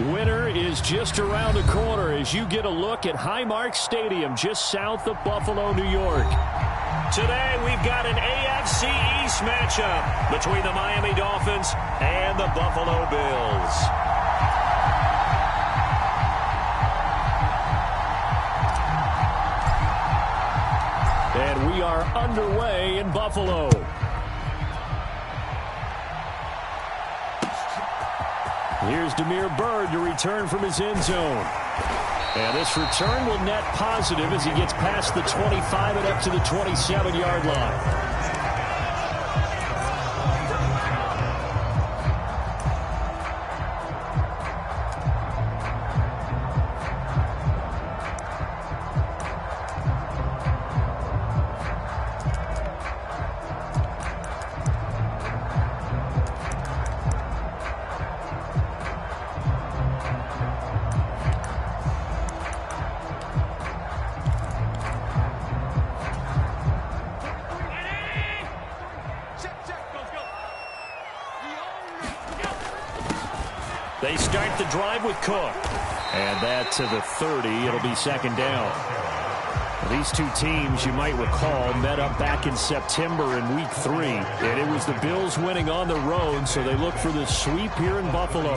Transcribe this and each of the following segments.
Winter is just around the corner as you get a look at Highmark Stadium just south of Buffalo, New York. Today we've got an AFC East matchup between the Miami Dolphins and the Buffalo Bills. And we are underway in Buffalo. Here's Damiere Byrd to return from his end zone. And this return will net positive as he gets past the 25 and up to the 27-yard line. They start the drive with Cook. And that to the 30. It'll be second down. These two teams, you might recall, met up back in September in Week 3. And it was the Bills winning on the road, so they look for the sweep here in Buffalo.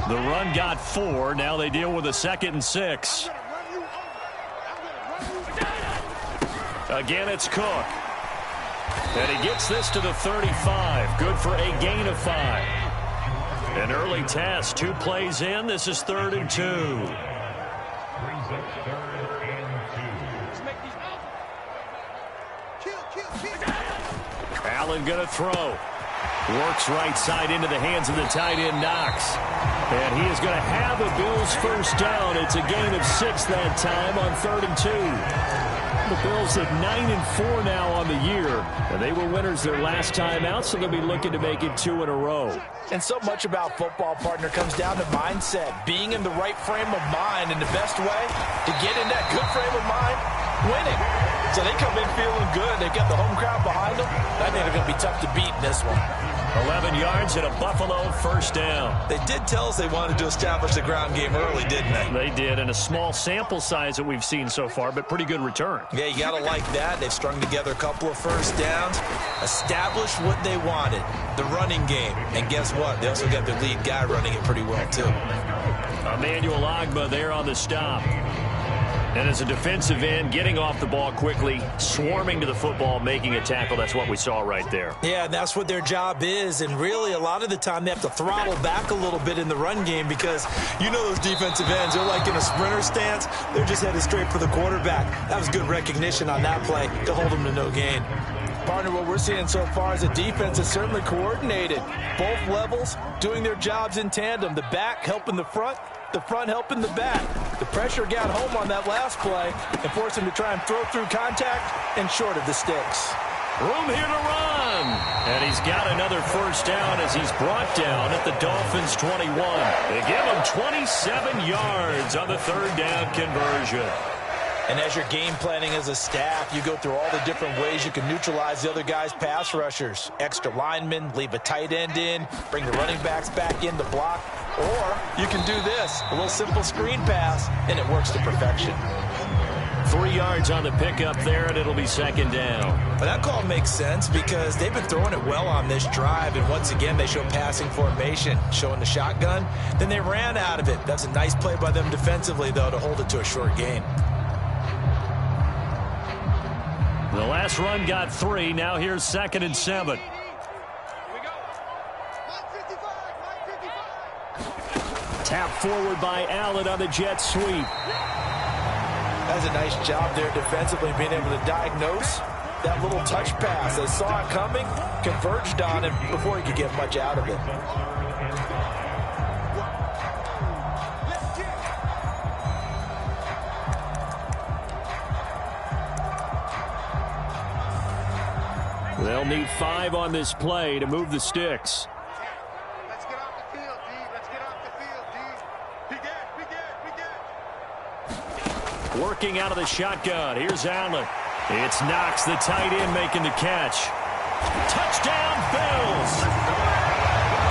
The run got 4. Now they deal with a 2nd and 6. Again, it's Cook. And he gets this to the 35. Good for a gain of 5. An early test. 2 plays in. This is 3rd and 2. Allen going to throw. Works right side into the hands of the tight end, Knox. And he is going to have a Bills first down. It's a gain of 6 that time on 3rd and 2. The Bills at 9-4 now on the year, and they were winners their last time out, so they'll be looking to make it 2 in a row. And so much about football, partner, comes down to mindset, being in the right frame of mind, and the best way to get in that good frame of mind, winning. So they come in feeling good. They've got the home crowd behind them. I think they're going to be tough to beat in this one. 11 yards and a Buffalo first down. They did tell us they wanted to establish the ground game early, didn't they? They did, and a small sample size that we've seen so far, but pretty good return. Yeah, you got to like that. They've strung together a couple of first downs, established what they wanted, the running game. And guess what? They also got their lead guy running it pretty well, too. Emmanuel Ogbah there on the stop. And as a defensive end, getting off the ball quickly, swarming to the football, making a tackle. That's what we saw right there. Yeah, and that's what their job is. And really, a lot of the time, they have to throttle back a little bit in the run game because you know those defensive ends, they're like in a sprinter stance. They're just headed straight for the quarterback. That was good recognition on that play to hold them to no gain. Partner, what we're seeing so far is the defense is certainly coordinated. Both levels doing their jobs in tandem. The back helping the front helping the back. The pressure got home on that last play and forced him to try and throw through contact and short of the sticks. Room here to run. And he's got another first down as he's brought down at the Dolphins' 21. They give him 27 yards on the 3rd down conversion. And as you're game planning as a staff, you go through all the different ways you can neutralize the other guy's pass rushers. Extra linemen, leave a tight end in, bring the running backs back in to block. Or you can do this, a little simple screen pass, and it works to perfection. 3 yards on the pickup there, and it'll be 2nd down. But that call makes sense because they've been throwing it well on this drive, and once again, they show passing formation, showing the shotgun. Then they ran out of it. That's a nice play by them defensively, though, to hold it to a short gain. The last run got 3. Now here's 2nd and 7. Tap forward by Allen on the jet sweep. That's a nice job there defensively, being able to diagnose that little touch pass. They saw it coming, converged on it before he could get much out of it. They'll need 5 on this play to move the sticks. Let's get off the field, D. Let's get off the field, D. We get. Working out of the shotgun. Here's Allen. It's Knox, the tight end, making the catch. Touchdown, Bills!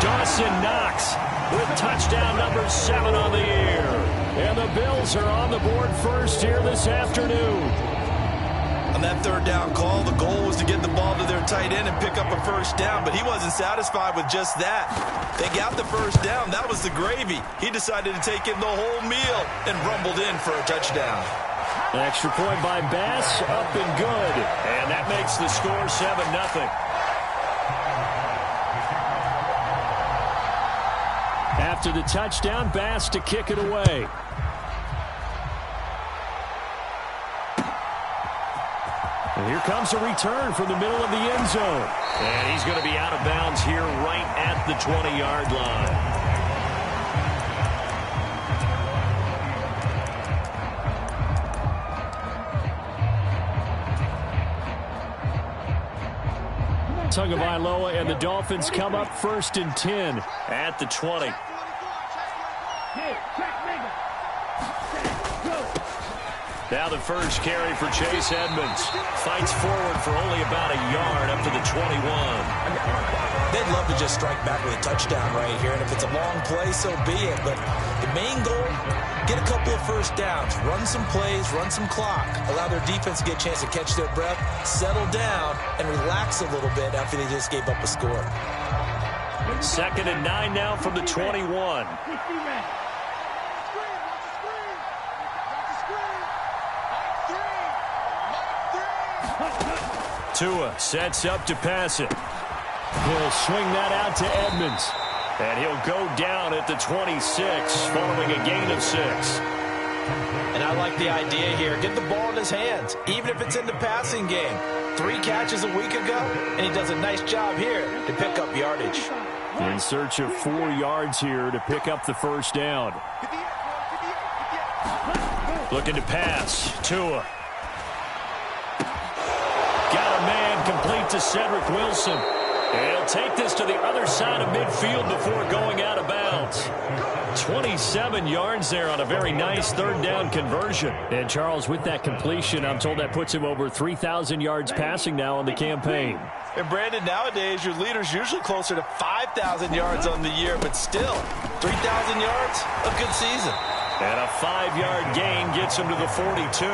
Dawson Knox with touchdown number 7 on the year. And the Bills are on the board first here this afternoon. On that third down call, the goal was to get the ball to their tight end and pick up a first down, but he wasn't satisfied with just that. They got the first down. That was the gravy. He decided to take in the whole meal and rumbled in for a touchdown. An extra point by Bass, up and good. And that makes the score 7-0. After the touchdown, Bass to kick it away. And here comes a return from the middle of the end zone. And he's going to be out of bounds here right at the 20-yard line. Tagovailoa and the Dolphins come up 1st and 10 at the 20. Now the first carry for Chase Edmonds. Fights forward for only about a yard up to the 21. They'd love to just strike back with a touchdown right here, and if it's a long play, so be it. But the main goal, get a couple of first downs, run some plays, run some clock, allow their defense to get a chance to catch their breath, settle down, and relax a little bit after they just gave up a score. 2nd and 9 now from the 21. Tua sets up to pass it. He'll swing that out to Edmonds. And he'll go down at the 26 following a gain of 6. And I like the idea here. Get the ball in his hands, even if it's in the passing game. 3 catches a week ago, and he does a nice job here to pick up yardage. In search of 4 yards here to pick up the first down. Looking to pass. Tua. Got a man complete to Cedric Wilson. And he'll take this to the other side of midfield before going out of bounds. 27 yards there on a very nice 3rd down conversion. And Charles, with that completion, I'm told that puts him over 3,000 yards passing now on the campaign. And Brandon, nowadays your leader's usually closer to 5,000 yards on the year, but still, 3,000 yards, a good season. And a 5-yard gain gets him to the 42.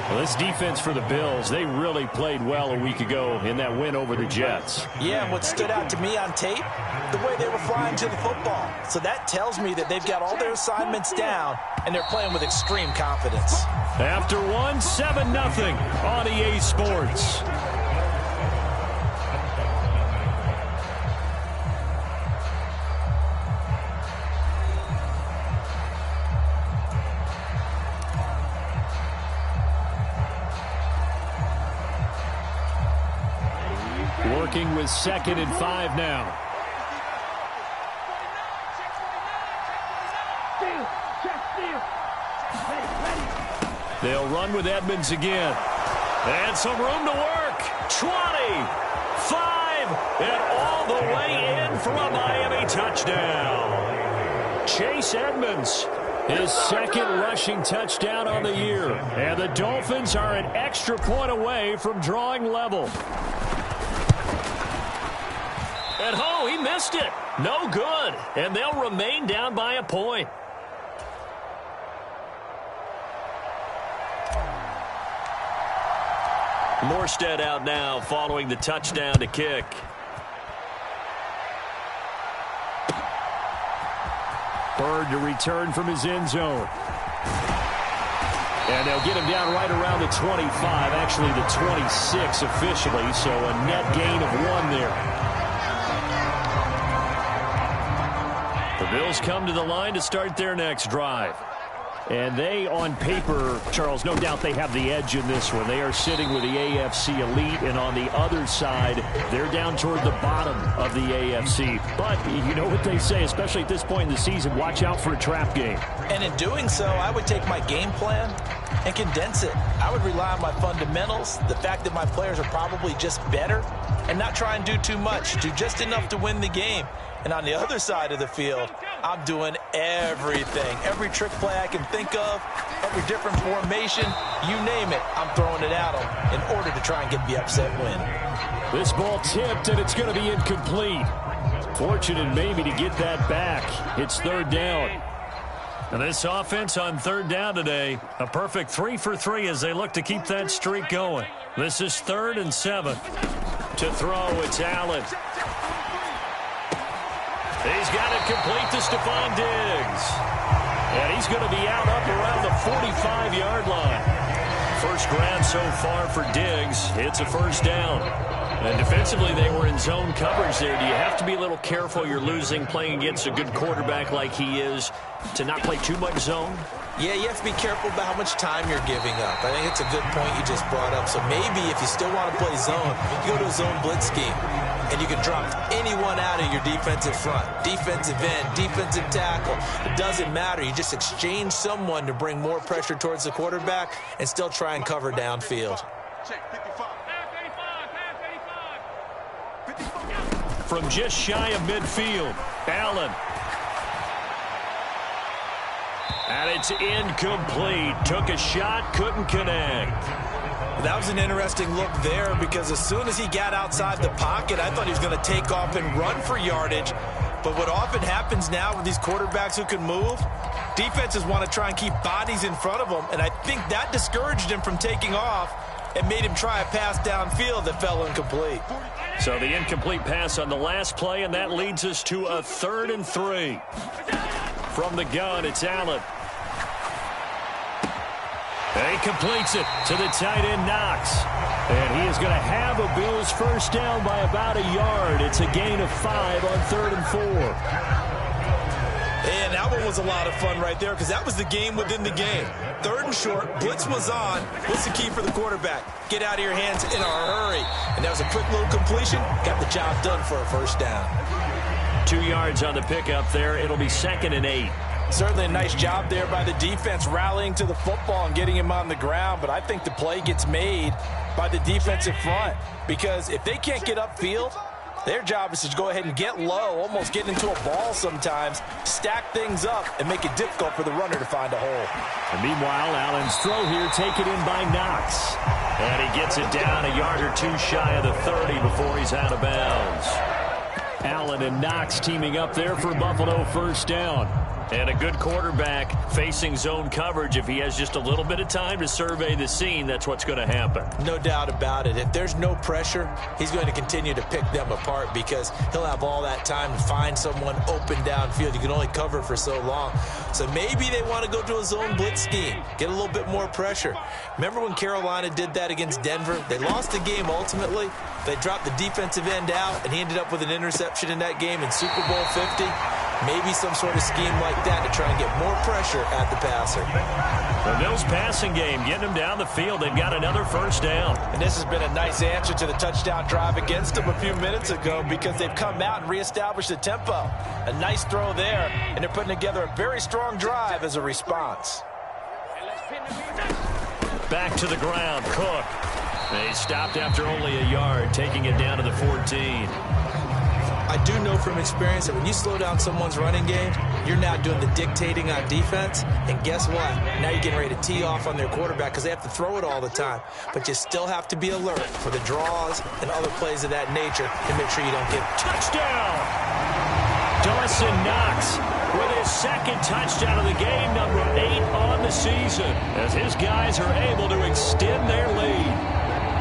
Well, this defense for the Bills, they really played well a week ago in that win over the Jets. Yeah, and what stood out to me on tape, the way they were flying to the football. So that tells me that they've got all their assignments down, and they're playing with extreme confidence. After 7-0 on EA Sports. Working with 2nd and 5 now. They'll run with Edmonds again. And some room to work. 20, 5, and all the way in for a Miami touchdown. Chase Edmonds, his 2nd rushing touchdown on the year. And the Dolphins are an extra point away from drawing level. And he missed it. No good. And they'll remain down by a point. Morstead out now following the touchdown to kick. Bird to return from his end zone. And they'll get him down right around the 25, actually the 26 officially, so a net gain of 1 there. The Bills come to the line to start their next drive. And they, on paper, Charles, no doubt they have the edge in this one. They are sitting with the AFC elite, and on the other side, they're down toward the bottom of the AFC. But you know what they say, especially at this point in the season, watch out for a trap game. And in doing so, I would take my game plan and condense it. I would rely on my fundamentals, the fact that my players are probably just better, and not try and do too much, do just enough to win the game. And on the other side of the field, I'm doing everything. Every trick play I can think of, every different formation, you name it, I'm throwing it at them in order to try and get the upset win. This ball tipped, and it's going to be incomplete. Fortunate maybe to get that back. It's third down. And this offense on third down today, a perfect 3 for 3 as they look to keep that streak going. This is 3rd and 7. To throw, it's Allen. He's got it complete to Stephon Diggs. And he's going to be out up around the 45-yard line. First ground so far for Diggs. It's a first down. And defensively, they were in zone coverage there. Do you have to be a little careful you're losing playing against a good quarterback like he is to not play too much zone? Yeah, you have to be careful about how much time you're giving up. I think it's a good point you just brought up. So maybe if you still want to play zone, you go to a zone blitz scheme. And you can drop anyone out of your defensive front. Defensive end, defensive tackle. It doesn't matter. You just exchange someone to bring more pressure towards the quarterback and still try and cover downfield. From just shy of midfield, Allen. And it's incomplete. Took a shot, couldn't connect. That was an interesting look there because as soon as he got outside the pocket, I thought he was going to take off and run for yardage. But what often happens now with these quarterbacks who can move, defenses want to try and keep bodies in front of them. And I think that discouraged him from taking off and made him try a pass downfield that fell incomplete. So the incomplete pass on the last play, and that leads us to a 3rd and 3. From the gun, it's Allen. And he completes it to the tight end, Knox. And he is going to have a Bills first down by about a yard. It's a gain of 5 on 3rd and 4. And that one was a lot of fun right there because that was the game within the game. 3rd and short, blitz was on. What's the key for the quarterback? Get out of your hands in a hurry. And that was a quick little completion. Got the job done for a first down. 2 yards on the pickup there. It'll be 2nd and 8. Certainly a nice job there by the defense rallying to the football and getting him on the ground. But I think the play gets made by the defensive front because if they can't get upfield, their job is to go ahead and get low, almost get into a ball sometimes, stack things up, and make it difficult for the runner to find a hole. And meanwhile, Allen's throw here taken in by Knox. And he gets it down a yard or 2 shy of the 30 before he's out of bounds. Allen and Knox teaming up there for Buffalo first down. And a good quarterback facing zone coverage. If he has just a little bit of time to survey the scene, that's what's going to happen. No doubt about it. If there's no pressure, he's going to continue to pick them apart because he'll have all that time to find someone open downfield. You can only cover for so long. So maybe they want to go to a zone blitz scheme, get a little bit more pressure. Remember when Carolina did that against Denver? They lost the game ultimately. They dropped the defensive end out, and he ended up with an interception in that game in Super Bowl 50. Maybe some sort of scheme like that to try and get more pressure at the passer. The Bills passing game, getting them down the field. They've got another first down. And this has been a nice answer to the touchdown drive against them a few minutes ago because they've come out and reestablished the tempo. A nice throw there, and they're putting together a very strong drive as a response. Back to the ground, Cook. They stopped after only a yard, taking it down to the 14. I do know from experience that when you slow down someone's running game, you're now doing the dictating on defense. And guess what? Now you're getting ready to tee off on their quarterback because they have to throw it all the time. But you still have to be alert for the draws and other plays of that nature to make sure you don't get touchdown. Dawson Knox with his 2nd touchdown of the game, number 8 on the season, as his guys are able to extend their lead.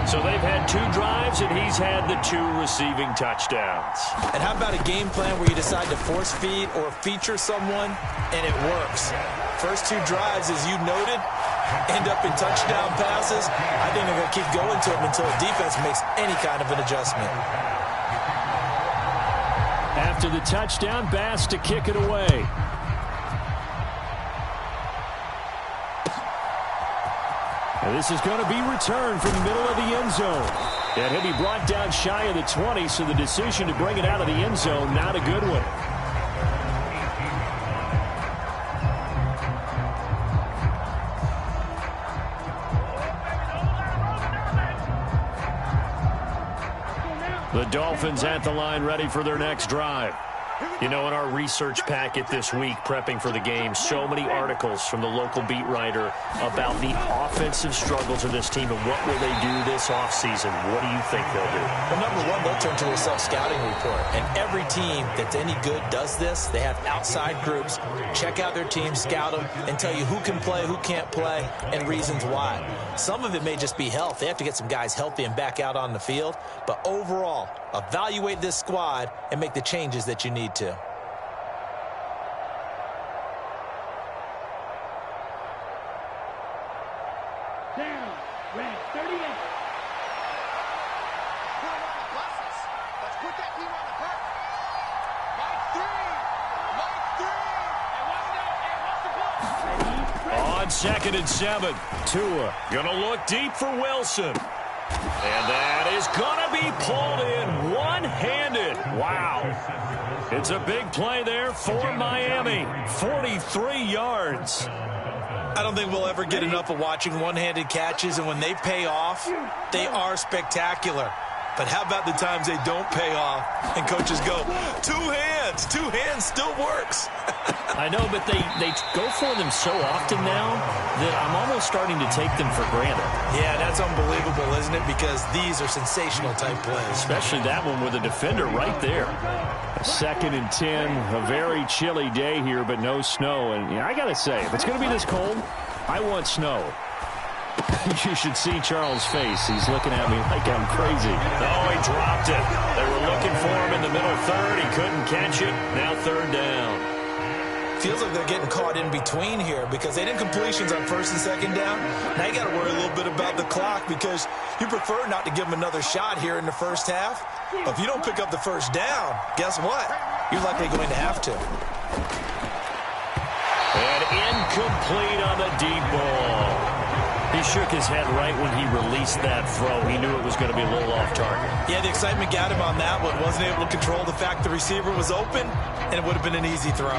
So they've had 2 drives, and he's had the 2 receiving touchdowns. And how about a game plan where you decide to force feed or feature someone, and it works? First 2 drives, as you noted, end up in touchdown passes. I think they're going to keep going to them until the defense makes any kind of an adjustment. After the touchdown, Bass to kick it away. And this is going to be returned from the middle of the end zone. And he'll be brought down shy of the 20, so the decision to bring it out of the end zone, not a good one. The Dolphins at the line ready for their next drive. You know, in our research packet this week, prepping for the game, so many articles from the local beat writer about the offensive struggles of this team and what will they do this offseason. What do you think they'll do? Well, number one, they'll turn to their self-scouting report. And every team that's any good does this. They have outside groups, check out their team, scout them, and tell you who can play, who can't play, and reasons why. Some of it may just be health. They have to get some guys healthy and back out on the field. But overall, evaluate this squad and make the changes that you need to. Down, red 38. Let's put that team on the park. Mike 3. On 2nd and 7, Tua gonna look deep for Wilson. And that is gonna be pulled in one-handed. Wow. It's a big play there for Miami. 43 yards. I don't think we'll ever get enough of watching one-handed catches, and when they pay off, they are spectacular. But how about the times they don't pay off and coaches go, two hands still works. I know, but they go for them so often now that I'm almost starting to take them for granted. Yeah, that's unbelievable, isn't it? Because these are sensational type plays. Especially that one with a defender right there. 2nd and 10, a very chilly day here, but no snow. And I got to say, if it's going to be this cold, I want snow. You should see Charles' face. He's looking at me like I'm crazy. Oh, he dropped it. They were looking for him in the middle third. He couldn't catch it. Now 3rd down. Feels like they're getting caught in between here because they didn't completions on 1st and 2nd down. Now you got to worry a little bit about the clock because you prefer not to give them another shot here in the first half. But if you don't pick up the 1st down, guess what? You're likely going to have to. And incomplete on the deep ball. He shook his head right when he released that throw. He knew it was going to be a little off target. Yeah, the excitement got him on that one. Wasn't able to control the fact the receiver was open, and it would have been an easy throw.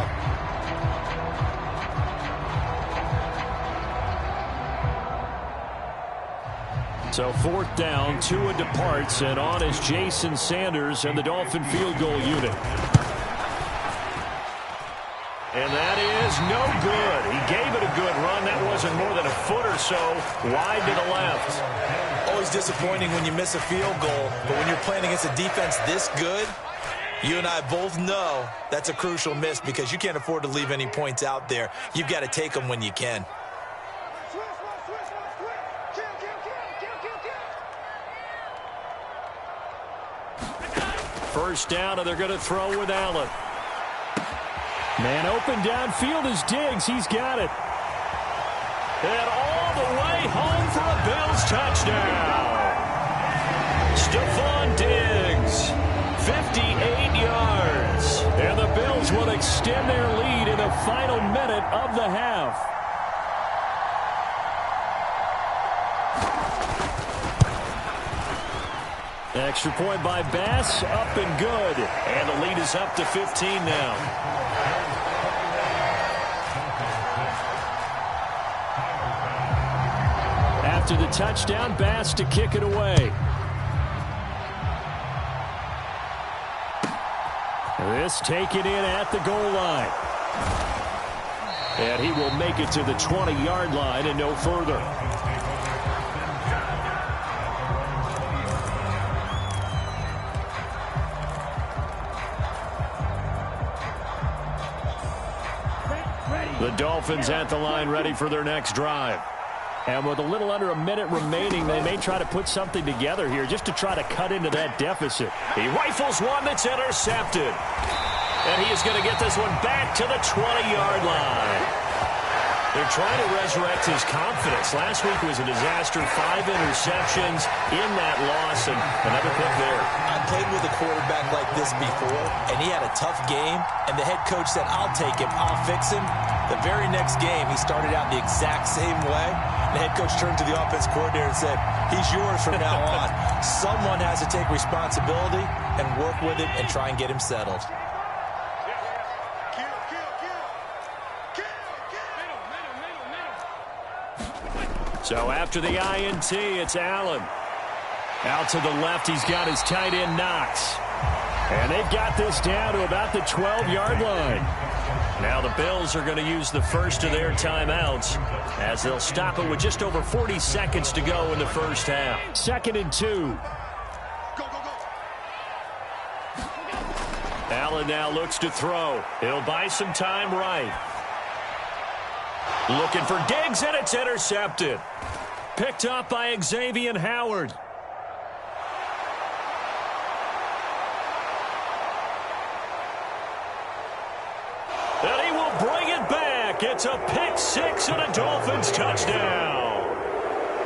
So 4th down, Tua departs, and on is Jason Sanders and the Dolphin field goal unit. And that is no good. He gave it a good run. That wasn't more than a foot or so wide to the left. Always disappointing when you miss a field goal, but when you're playing against a defense this good, you and I both know that's a crucial miss because you can't afford to leave any points out there. You've got to take them when you can. First down, and they're going to throw with Allen. Man open downfield is Diggs. He's got it. And all the way home for a Bills touchdown. Stephon Diggs, 58 yards. And the Bills will extend their lead in the final minute of the half. Extra point by Bass, up and good. And the lead is up to 15 now. After the touchdown, Bass to kick it away. This taken in at the goal line. And he will make it to the 20-yard line and no further. The Dolphins at the line ready for their next drive. And with a little under a minute remaining, they may try to put something together here just to try to cut into that deficit. He rifles one that's intercepted. And he is going to get this one back to the 20-yard line. They're trying to resurrect his confidence. Last week was a disaster. 5 interceptions in that loss and another pick there. I played with a quarterback like this before, and he had a tough game, and the head coach said, I'll take him, I'll fix him. The very next game, he started out the exact same way. The head coach turned to the offense coordinator and said, he's yours from now on. Someone has to take responsibility and work with it and try and get him settled. So after the INT, it's Allen. Out to the left, he's got his tight end Knox. And they've got this down to about the 12-yard line. Now the Bills are going to use the first of their timeouts as they'll stop it with just over 40 seconds to go in the first half. 2nd and 2. Allen now looks to throw. He'll buy some time right. Looking for Diggs, and it's intercepted. Picked up by Xavier Howard. And he will bring it back. It's a pick six and a Dolphins touchdown.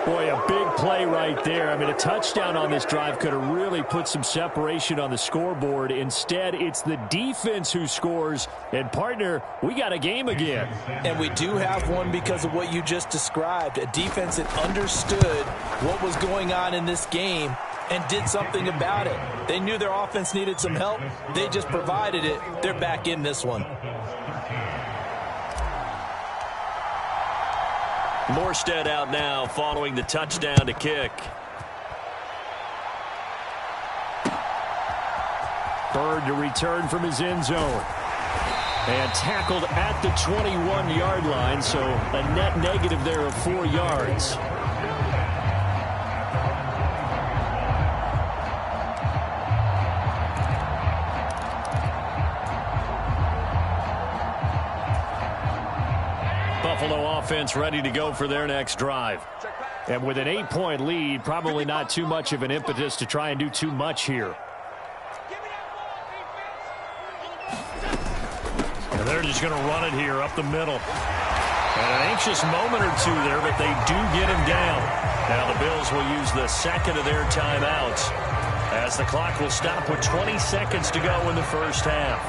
Boy, a big play right there. I mean, a touchdown on this drive could have really put some separation on the scoreboard. Instead, it's the defense who scores. And, partner, we got a game again. And we do have one because of what you just described. A defense that understood what was going on in this game and did something about it. They knew their offense needed some help. They just provided it. They're back in this one. Morstead out now following the touchdown to kick. Bird to return from his end zone. And tackled at the 21-yard line, so a net negative there of 4 yards. Buffalo offense ready to go for their next drive. And with an 8-point lead, probably not too much of an impetus to try and do too much here. And they're just going to run it here up the middle. And an anxious moment or two there, but they do get him down. Now the Bills will use the second of their timeouts as the clock will stop with 20 seconds to go in the first half.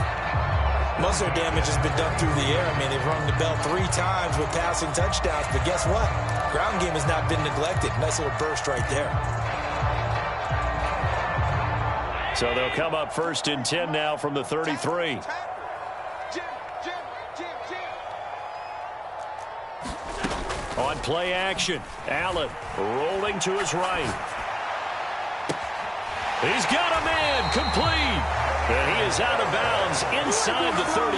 Muscle damage has been done through the air. I mean, they've rung the bell 3 times with passing touchdowns, but guess what? Ground game has not been neglected. Nice little burst right there. So they'll come up 1st and 10 now from the 33. On play action, Allen rolling to his right. He's got a man complete. And he is out of bounds inside the 35.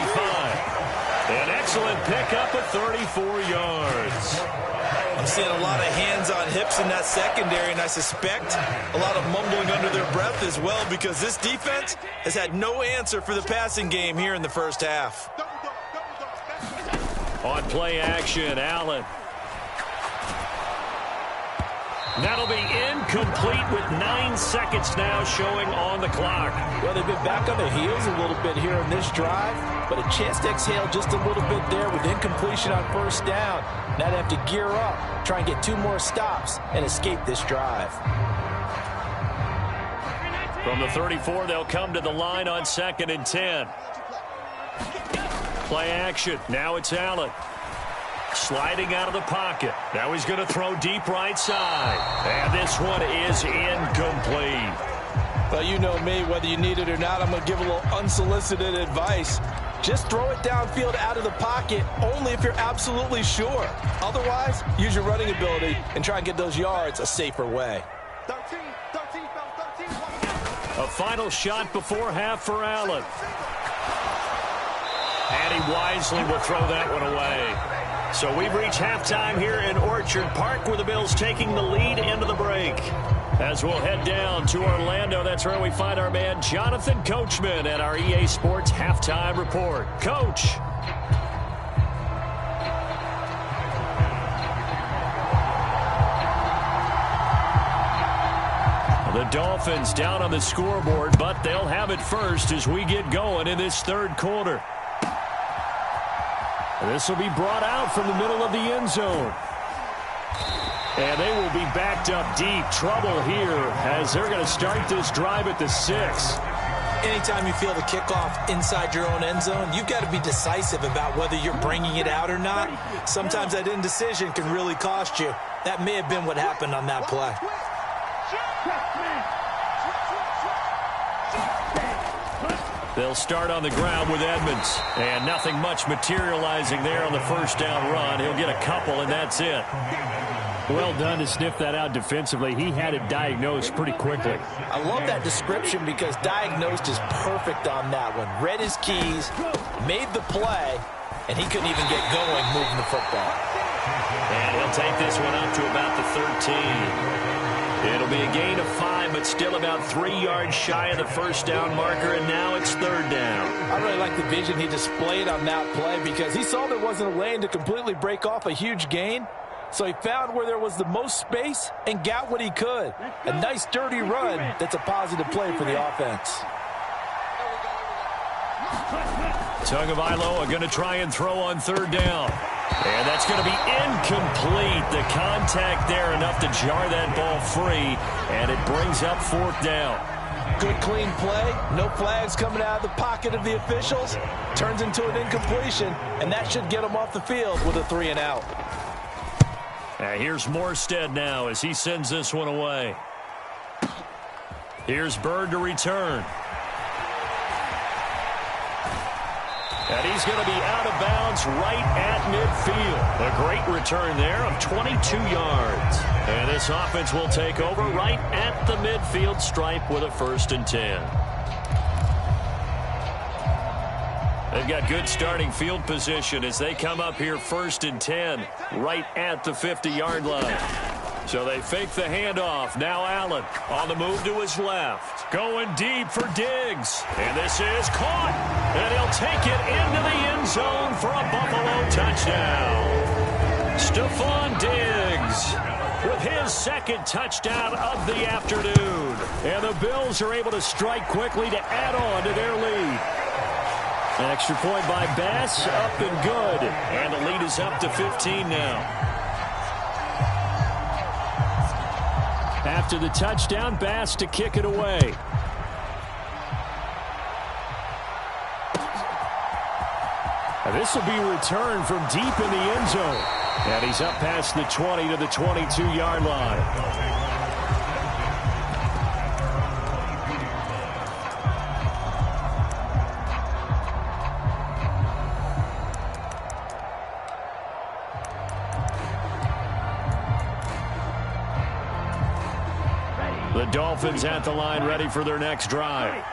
An excellent pickup of 34 yards. I'm seeing a lot of hands on hips in that secondary, and I suspect a lot of mumbling under their breath as well, because this defense has had no answer for the passing game here in the first half. On play action, Allen. That'll be incomplete with 9 seconds now showing on the clock. Well, they've been back on their heels a little bit here in this drive, but a chance to exhale just a little bit there with incompletion on first down. Now they have to gear up, try and get 2 more stops, and escape this drive. From the 34, they'll come to the line on 2nd and 10. Play action. Now it's Allen. Sliding out of the pocket. Now he's going to throw deep right side. And this one is incomplete. Well, you know me, whether you need it or not, I'm going to give a little unsolicited advice. Just throw it downfield out of the pocket only if you're absolutely sure. Otherwise, use your running ability and try and get those yards a safer way. A final shot before half for Allen. And he wisely will throw that one away. So we've reached halftime here in Orchard Park, where the Bills taking the lead into the break. As we'll head down to Orlando, that's where we find our man Jonathan Coachman at our EA Sports Halftime Report. Coach. The Dolphins down on the scoreboard, but they'll have it first as we get going in this third quarter. This will be brought out from the middle of the end zone. And they will be backed up deep. Trouble here as they're going to start this drive at the 6. Anytime you feel the kickoff inside your own end zone, you've got to be decisive about whether you're bringing it out or not. Sometimes that indecision can really cost you. That may have been what happened on that play. They'll start on the ground with Edmonds. And nothing much materializing there on the first down run. He'll get a couple, and that's it. Well done to sniff that out defensively. He had it diagnosed pretty quickly. I love that description because diagnosed is perfect on that one. Read his keys, made the play, and he couldn't even get going moving the football. And he'll take this one up to about the 13. It'll be a gain of 5, but still about 3 yards shy of the first down marker, and now it's 3rd down. I really like the vision he displayed on that play because he saw there wasn't a lane to completely break off a huge gain. So he found where there was the most space and got what he could. A nice, dirty run that's a positive play for the offense. Tagovailoa going to try and throw on 3rd down. And that's going to be incomplete. The contact there enough to jar that ball free, and it brings up 4th down. Good, clean play. No flags coming out of the pocket of the officials. Turns into an incompletion, and that should get him off the field with a 3-and-out. Here's Morstead now as he sends this one away. Here's Bird to return. And he's going to be out of bounds right at midfield. A great return there of 22 yards. And this offense will take over right at the midfield stripe with a 1st and 10. They've got good starting field position as they come up here 1st and 10 right at the 50-yard line. So they fake the handoff. Now Allen on the move to his left. Going deep for Diggs. And this is caught. And he'll take it into the end zone for a Buffalo touchdown. Stephon Diggs with his 2nd touchdown of the afternoon. And the Bills are able to strike quickly to add on to their lead. An extra point by Bass, up and good. And the lead is up to 15 now. After the touchdown, Bass to kick it away. And this will be returned from deep in the end zone. And he's up past the 20 to the 22-yard line. The Dolphins at the line ready for their next drive.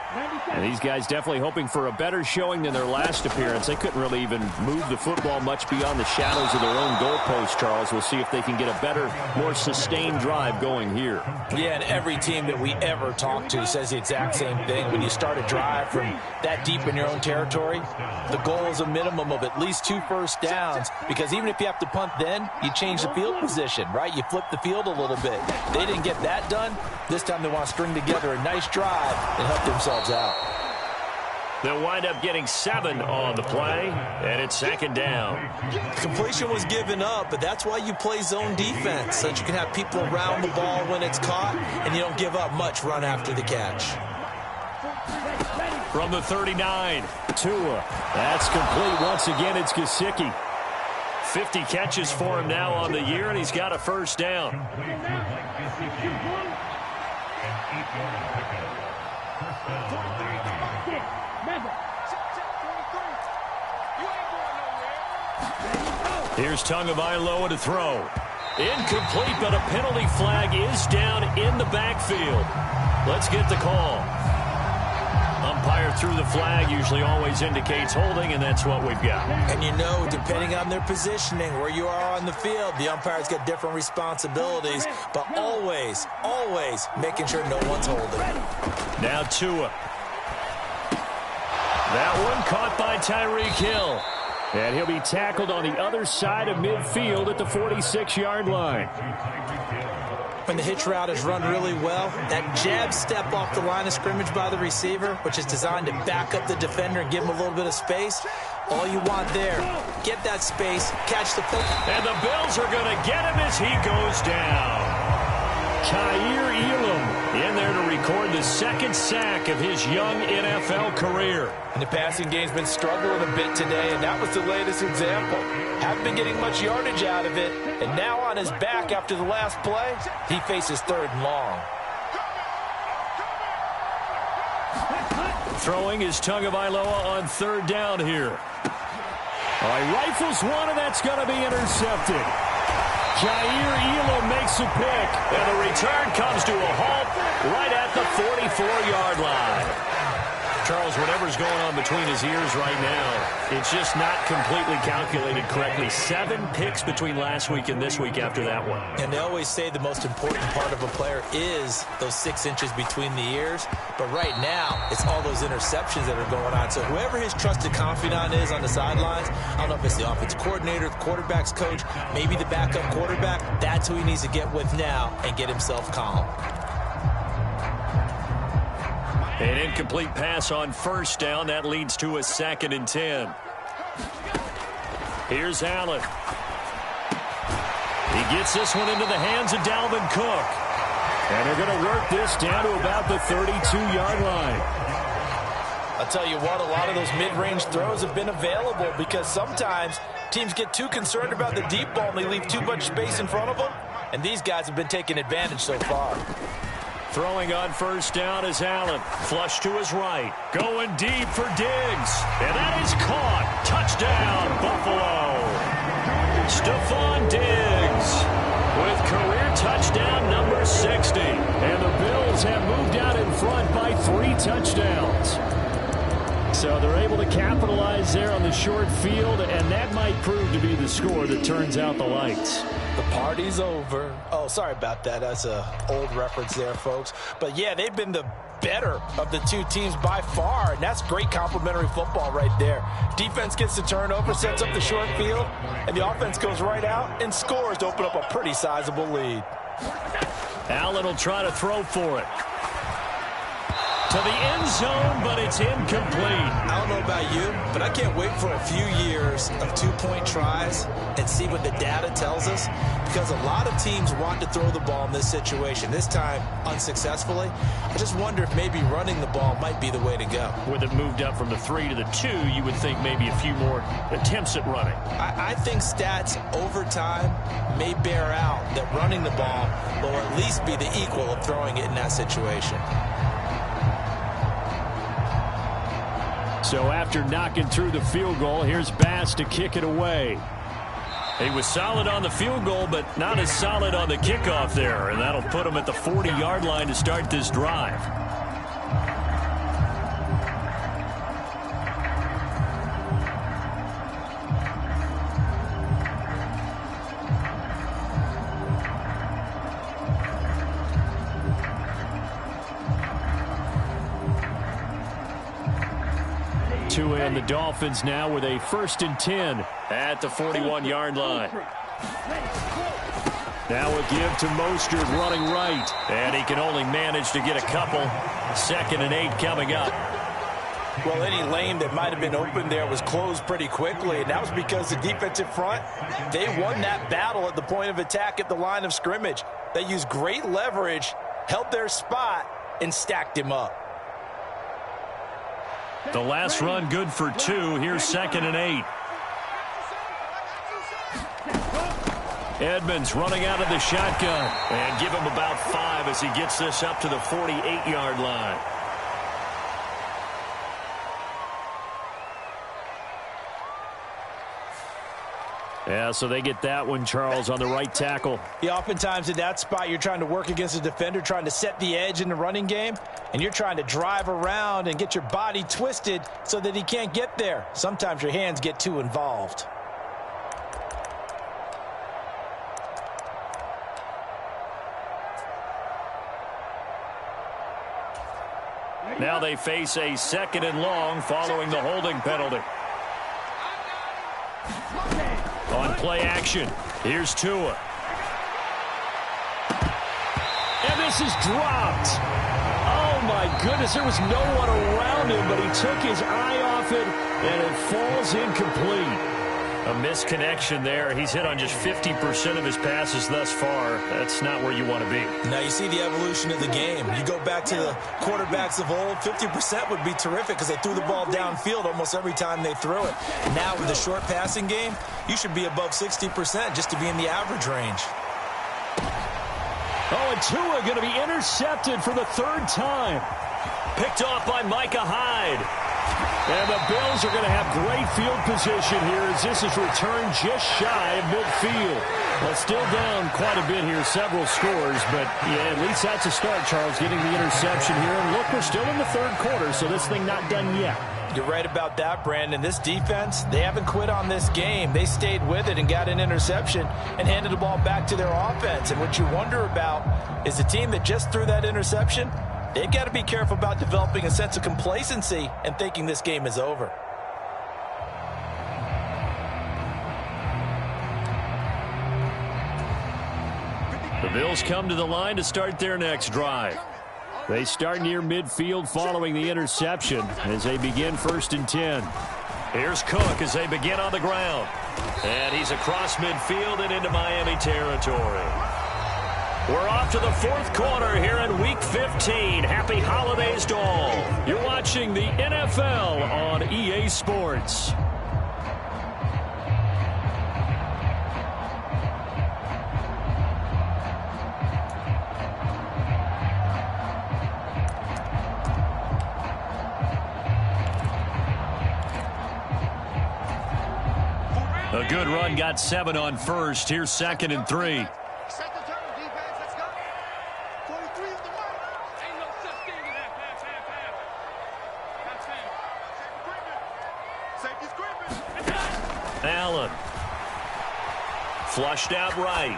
And these guys definitely hoping for a better showing than their last appearance. They couldn't really even move the football much beyond the shadows of their own goalpost, Charles. We'll see if they can get a better, more sustained drive going here. Yeah, and every team that we ever talk to says the exact same thing. When you start a drive from that deep in your own territory, the goal is a minimum of at least 2 first downs, because even if you have to punt then, you change the field position, right? You flip the field a little bit. They didn't get that done. This time they want to string together a nice drive and help themselves out. They'll wind up getting 7 on the play, and it's 2nd down. Completion was given up, but that's why you play zone defense, so that you can have people around the ball when it's caught, and you don't give up much run after the catch. From the 39, Tua. That's complete. Once again, it's Gesicki. 50 catches for him now on the year, and he's got a 1st down. Here's Tagovailoa to throw. Incomplete, but a penalty flag is down in the backfield. Let's get the call. Umpire threw the flag, usually always indicates holding, and that's what we've got. And you know, depending on their positioning, where you are on the field, the umpire's got different responsibilities, but always, always making sure no one's holding. Now Tua. That one caught by Tyreek Hill. And he'll be tackled on the other side of midfield at the 46-yard line. When the hitch route is run really well, that jab step off the line of scrimmage by the receiver, which is designed to back up the defender and give him a little bit of space, all you want there, get that space, catch the football. And the Bills are going to get him as he goes down. Kaiir Elam in there to record the 2nd sack of his young NFL career. And the passing game's been struggling a bit today, and that was the latest example. Haven't been getting much yardage out of it, and now on his back after the last play, he faces 3rd and long. Throwing is Tagovailoa on 3rd down here. All right, rifles one, and that's going to be intercepted. Jair Elam makes a pick, and the return comes to a halt right at the 44-yard line. Charles, whatever's going on between his ears right now, it's just not completely calculated correctly. 7 picks between last week and this week after that one. And they always say the most important part of a player is those 6 inches between the ears. But right now, it's all those interceptions that are going on. So whoever his trusted confidant is on the sidelines, I don't know if it's the offensive coordinator, the quarterback's coach, maybe the backup quarterback, that's who he needs to get with now and get himself calm. An incomplete pass on first down. That leads to a 2nd and 10. Here's Allen. He gets this one into the hands of Dalvin Cook. And they're going to work this down to about the 32-yard line. I'll tell you what, a lot of those mid-range throws have been available because sometimes teams get too concerned about the deep ball and they leave too much space in front of them. And these guys have been taking advantage so far. Throwing on first down is Allen. Flush to his right. Going deep for Diggs. And that is caught. Touchdown, Buffalo. Stephon Diggs with career touchdown number 60. And the Bills have moved out in front by 3 touchdowns. So they're able to capitalize there on the short field, and that might prove to be the score that turns out the lights. The party's over. Oh, sorry about that. That's an old reference there, folks. But, yeah, they've been the better of the 2 teams by far, and that's great complimentary football right there. Defense gets the turnover, sets up the short field, and the offense goes right out and scores to open up a pretty sizable lead. Allen will try to throw for it. To the end zone, but it's incomplete. I don't know about you, but I can't wait for a few years of 2-point tries and see what the data tells us, because a lot of teams want to throw the ball in this situation, this time unsuccessfully. I just wonder if maybe running the ball might be the way to go. With it moved up from the 3 to the 2, you would think maybe a few more attempts at running. I think stats over time may bear out that running the ball will at least be the equal of throwing it in that situation. So after knocking through the field goal, here's Bass to kick it away. He was solid on the field goal, but not as solid on the kickoff there, and that'll put him at the 40-yard line to start this drive. And the Dolphins now with a 1st and 10 at the 41-yard line. Now a give to Mostert running right, and he can only manage to get a couple. 2nd and 8 coming up. Well, any lane that might have been open there was closed pretty quickly, and that was because the defensive front, they won that battle at the point of attack at the line of scrimmage. They used great leverage, held their spot, and stacked him up. The last run good for 2. Here's 2nd and 8. Edmonds running out of the shotgun. And give him about 5 as he gets this up to the 48-yard line. Yeah, so they get that one, Charles, on the right tackle. Yeah, oftentimes in that spot, you're trying to work against a defender, trying to set the edge in the running game, and you're trying to drive around and get your body twisted so that he can't get there. Sometimes your hands get too involved. Now they face a 2nd and long following the holding penalty. On play action, here's Tua. And this is dropped. Oh, my goodness, there was no one around him, but he took his eye off it, and it falls incomplete. A misconnection there. He's hit on just 50% of his passes thus far. That's not where you want to be. Now you see the evolution of the game. You go back to the quarterbacks of old, 50% would be terrific because they threw the ball downfield almost every time they threw it. Now with the short passing game, you should be above 60% just to be in the average range. Oh, and Tua going to be intercepted for the 3rd time. Picked off by Micah Hyde. And the Bills are going to have great field position here as this is returned just shy of midfield. Well, still down quite a bit here, several scores, but yeah, at least that's a start, Charles, getting the interception here. And look, we're still in the third quarter, so this thing not done yet. You're right about that, Brandon. This defense, they haven't quit on this game. They stayed with it and got an interception and handed the ball back to their offense. And what you wonder about is the team that just threw that interception, they've got to be careful about developing a sense of complacency and thinking this game is over. The Bills come to the line to start their next drive. They start near midfield following the interception as they begin 1st and 10. Here's Cook as they begin on the ground. And he's across midfield and into Miami territory. We're off to the fourth quarter here in Week 15. Happy holidays to all. You're watching the NFL on EA Sports. A good run, got 7 on first. Here's 2nd and 3. Set the turn, defense. Let's go. 43 is the one. Ain't no such thing as that. Safety's creeping. Allen. Flushed out right.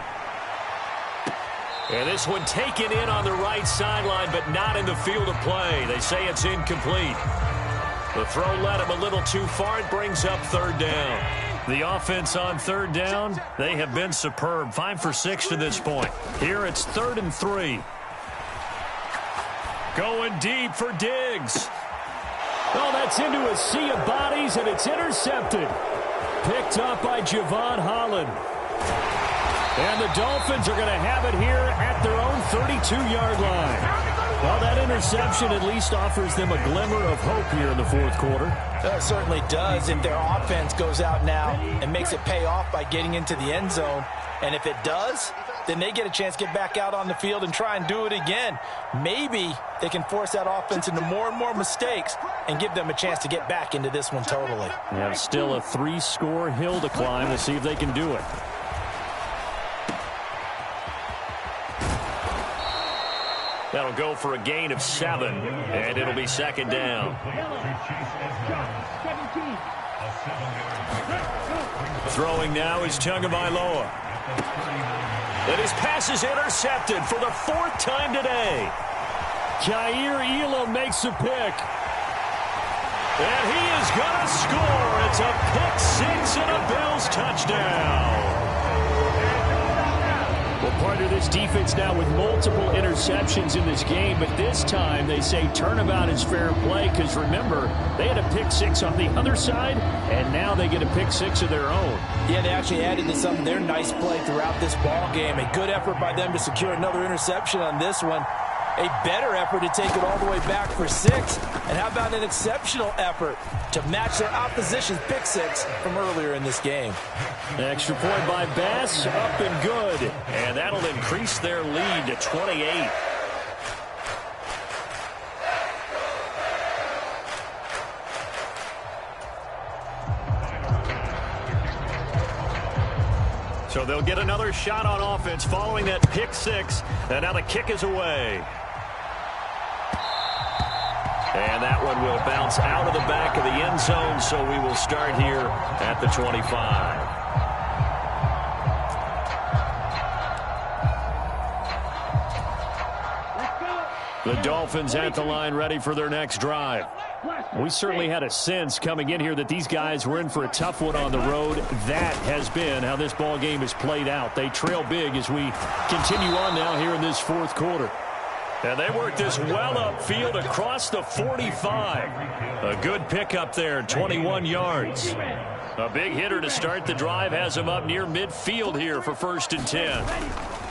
And this one taken in on the right sideline, but not in the field of play. They say it's incomplete. The throw led him a little too far. It brings up 3rd down. The offense on 3rd down, they have been superb. 5 for 6 to this point. Here it's 3rd and 3. Going deep for Diggs. Oh, that's into a sea of bodies, and it's intercepted. Picked up by Javon Holland. And the Dolphins are going to have it here at their own 32-yard line. Well, that interception at least offers them a glimmer of hope here in the fourth quarter. That certainly does if their offense goes out now and makes it pay off by getting into the end zone. And if it does, then they get a chance to get back out on the field and try and do it again. Maybe they can force that offense into more and more mistakes and give them a chance to get back into this one totally. Yeah, still a 3-score hill to climb to see if they can do it. That'll go for a gain of 7, and it'll be 2nd down. Throwing now is Tagovailoa. And his pass is intercepted for the 4th time today. Jair Elam makes a pick. And he is going to score. It's a pick 6 and a Bills touchdown. Well, partner, this defense now with multiple interceptions in this game, but this time they say turnabout is fair play because, remember, they had a pick 6 on the other side, and now they get a pick 6 of their own. Yeah, they actually added to some of their nice play throughout this ball game. A good effort by them to secure another interception on this one. A better effort to take it all the way back for 6. And how about an exceptional effort to match their opposition's pick 6 from earlier in this game? Extra point by Bass, up and good. And that'll increase their lead to 28. So they'll get another shot on offense following that pick 6. And now the kick is away. And that one will bounce out of the back of the end zone, so we will start here at the 25. The Dolphins at the line ready for their next drive. We certainly had a sense coming in here that these guys were in for a tough one on the road. That has been how this ball game has played out. They trail big as we continue on now here in this fourth quarter. And they work this well upfield across the 45. A good pickup there, 21 yards. A big hitter to start the drive has him up near midfield here for 1st and 10.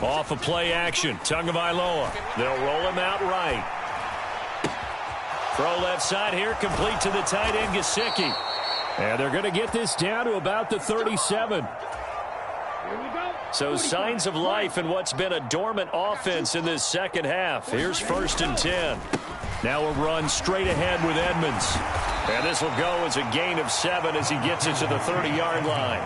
Off of play action, Tagovailoa. They'll roll him out right. Throw left side here, complete to the tight end, Gesicki. And they're going to get this down to about the 37. So signs of life in what's been a dormant offense in this second half. Here's 1st and 10. Now a run straight ahead with Edmonds. And this will go as a gain of 7 as he gets it to the 30-yard line.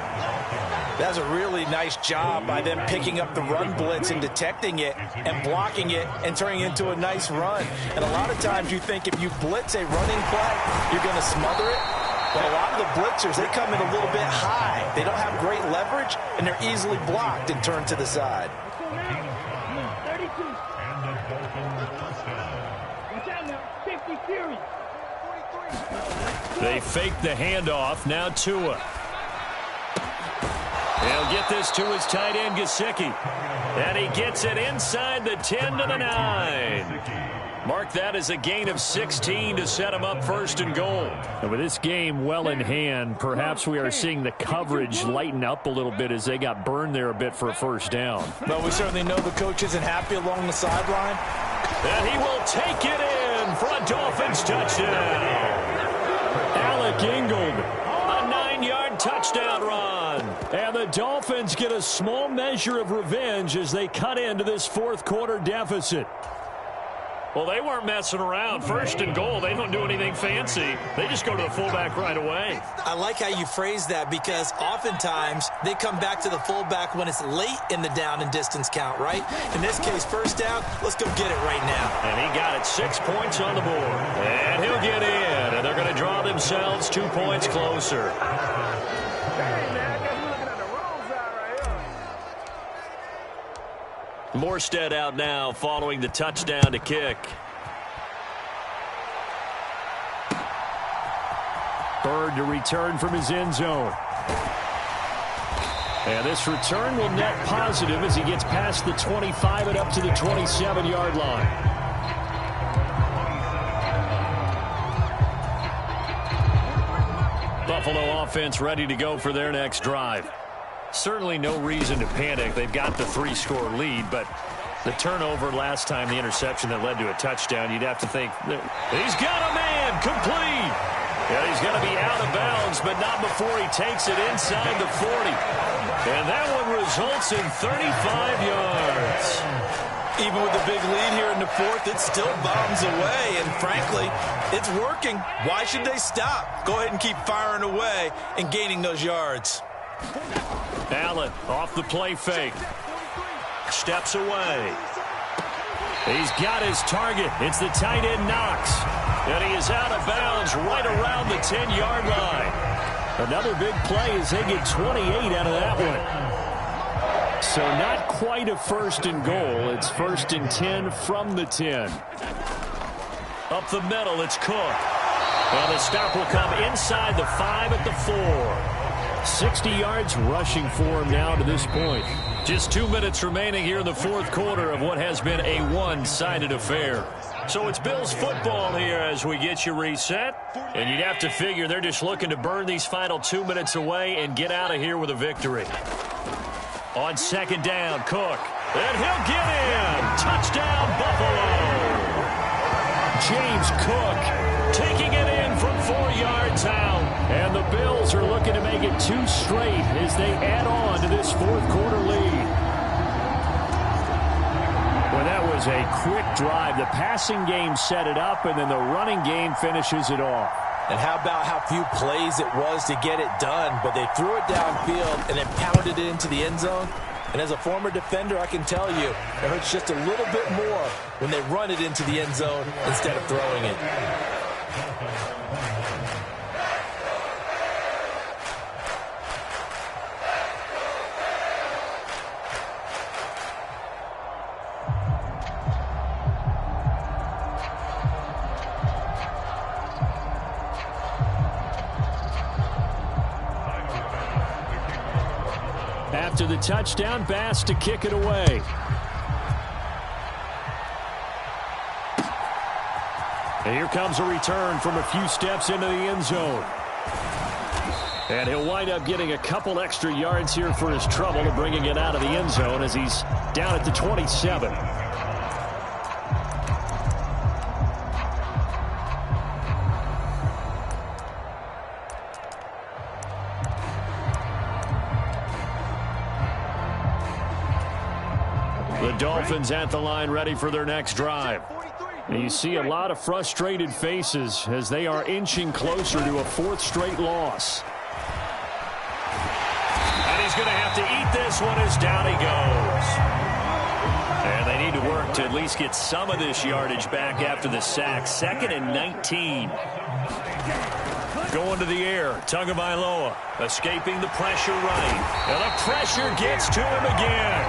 That's a really nice job by them picking up the run blitz and detecting it and blocking it and turning it into a nice run. And a lot of times you think if you blitz a running play, you're going to smother it. But a lot of the blitzers, they come in a little bit high. They don't have great leverage, and they're easily blocked and turned to the side. They fake the handoff. Now Tua. He'll get this to his tight end, Gesicki. And he gets it inside the 10 to the 9. Mark that as a gain of 16 to set him up 1st and goal. And with this game well in hand, perhaps we are seeing the coverage lighten up a little bit as they got burned there a bit for a 1st down. But we certainly know the coach isn't happy along the sideline. And he will take it in for a Dolphins touchdown. Alec Ingold, a 9-yard touchdown run. And the Dolphins get a small measure of revenge as they cut into this 4th quarter deficit. Well, they weren't messing around. 1st and goal, they don't do anything fancy. They just go to the fullback right away. I like how you phrase that because oftentimes they come back to the fullback when it's late in the down and distance count, right? In this case, 1st down, let's go get it right now. And he got it 6 points on the board. And he'll get in, and they're going to draw themselves 2 points closer. Morstead out now following the touchdown to kick. Bird to return from his end zone. And this return will net positive as he gets past the 25 and up to the 27-yard line. Buffalo offense ready to go for their next drive. Certainly no reason to panic. They've got the 3-score lead, but the turnover last time, the interception that led to a touchdown, you'd have to think, he's got a man, complete. Yeah, he's going to be out of bounds, but not before he takes it inside the 40. And that one results in 35 yards. Even with the big lead here in the 4th, it still bombs away, and frankly, it's working. Why should they stop? Go ahead and keep firing away and gaining those yards. Allen off the play fake. Steps away. He's got his target. It's the tight end Knox. And he is out of bounds right around the 10-yard line. Another big play as they get 28 out of that one. So not quite a 1st and goal. It's 1st and 10 from the 10. Up the middle, it's Cook. And the stop will come inside the 5 at the 4. 60 yards rushing for him now to this point. Just 2 minutes remaining here in the 4th quarter of what has been a one-sided affair. So it's Bills football here as we get you reset. And you'd have to figure they're just looking to burn these final 2 minutes away and get out of here with a victory. On 2nd down, Cook. And he'll get in. Touchdown, Buffalo. James Cook taking it in from 4 yards out. And the Bills are looking to make it 2 straight as they add on to this 4th quarter lead. Well, that was a quick drive. The passing game set it up, and then the running game finishes it off. And how about how few plays it was to get it done, but they threw it downfield and then pounded it into the end zone. And as a former defender, I can tell you, it hurts just a little bit more when they run it into the end zone instead of throwing it. After the touchdown, Bass to kick it away. And here comes a return from a few steps into the end zone. And he'll wind up getting a couple extra yards here for his trouble to bringing it out of the end zone as he's down at the 27. The Dolphins at the line ready for their next drive. And you see a lot of frustrated faces as they are inching closer to a 4th straight loss. And he's going to have to eat this one as down he goes. And they need to work to at least get some of this yardage back after the sack. 2nd and 19. Going to the air. Tagovailoa escaping the pressure right. And the pressure gets to him again.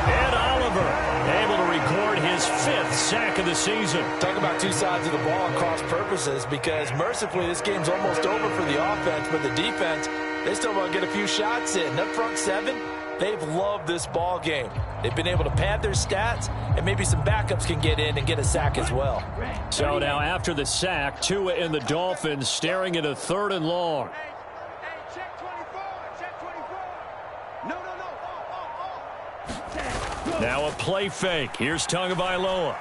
And Oliver able to record his 5th sack of the season. Talk about two sides of the ball and cross purposes, because mercifully this game's almost over for the offense, but the defense, they still want to get a few shots in. That front 7, they've loved this ball game. They've been able to pad their stats, and maybe some backups can get in and get a sack as well. So now after the sack, Tua and the Dolphins staring at a 3rd and long. Hey, check 24, check 24. No. Now a play fake. Here's Tagovailoa.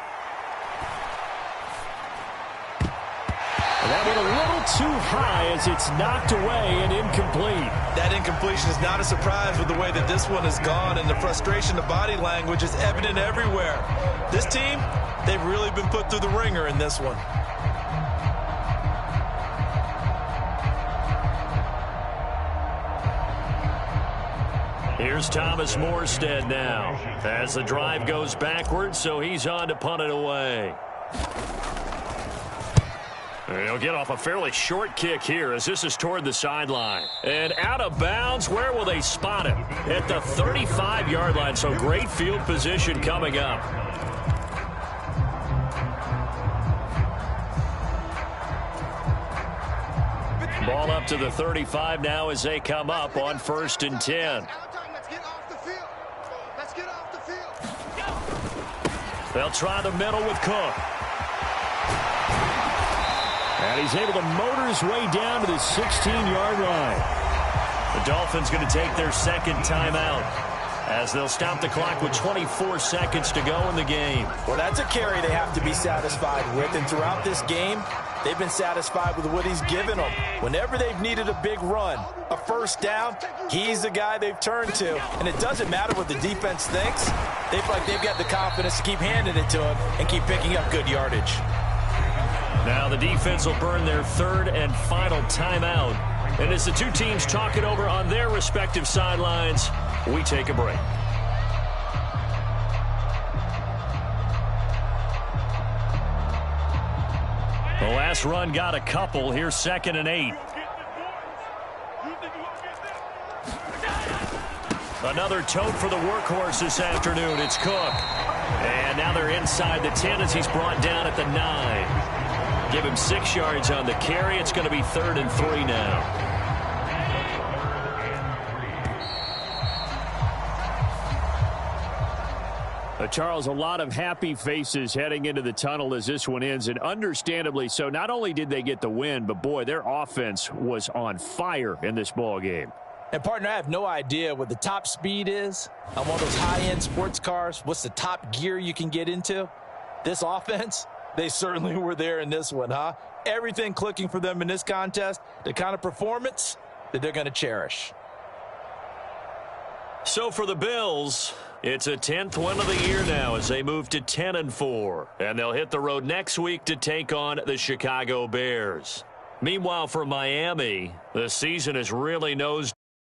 That went a little too high as it's knocked away and incomplete. That incompletion is not a surprise with the way that this one has gone, and the frustration, the body language is evident everywhere. This team, they've really been put through the ringer in this one. Here's Thomas Morstead now as the drive goes backwards, so he's on to punt it away. He'll get off a fairly short kick here as this is toward the sideline. And out of bounds, where will they spot him? At the 35-yard line, so great field position coming up. Ball up to the 35 now as they come up on 1st and 10. Let's get off the field. Let's get off the field. They'll try the middle with Cook. And he's able to motor his way down to the 16-yard line. The Dolphins going to take their 2nd timeout as they'll stop the clock with 24 seconds to go in the game. Well, that's a carry they have to be satisfied with, and throughout this game, they've been satisfied with what he's given them. Whenever they've needed a big run, a 1st down, he's the guy they've turned to. And it doesn't matter what the defense thinks. They feel like they've got the confidence to keep handing it to him and keep picking up good yardage. Now the defense will burn their 3rd and final timeout. And as the two teams talk it over on their respective sidelines, we take a break. The last run got a couple. Here's 2nd and 8. Another tote for the workhorse this afternoon. It's Cook. And now they're inside the 10 as he's brought down at the 9. Give him 6 yards on the carry. It's going to be 3rd and 3 now. Charles, a lot of happy faces heading into the tunnel as this one ends, and understandably so. Not only did they get the win, but boy, their offense was on fire in this ball game. And, partner, I have no idea what the top speed is on one of those high-end sports cars. What's the top gear you can get into? This offense, they certainly were there in this one, huh? Everything clicking for them in this contest, the kind of performance that they're going to cherish. So for the Bills, it's a 10th win of the year now as they move to 10-4. And they'll hit the road next week to take on the Chicago Bears. Meanwhile, for Miami, the season is really nosed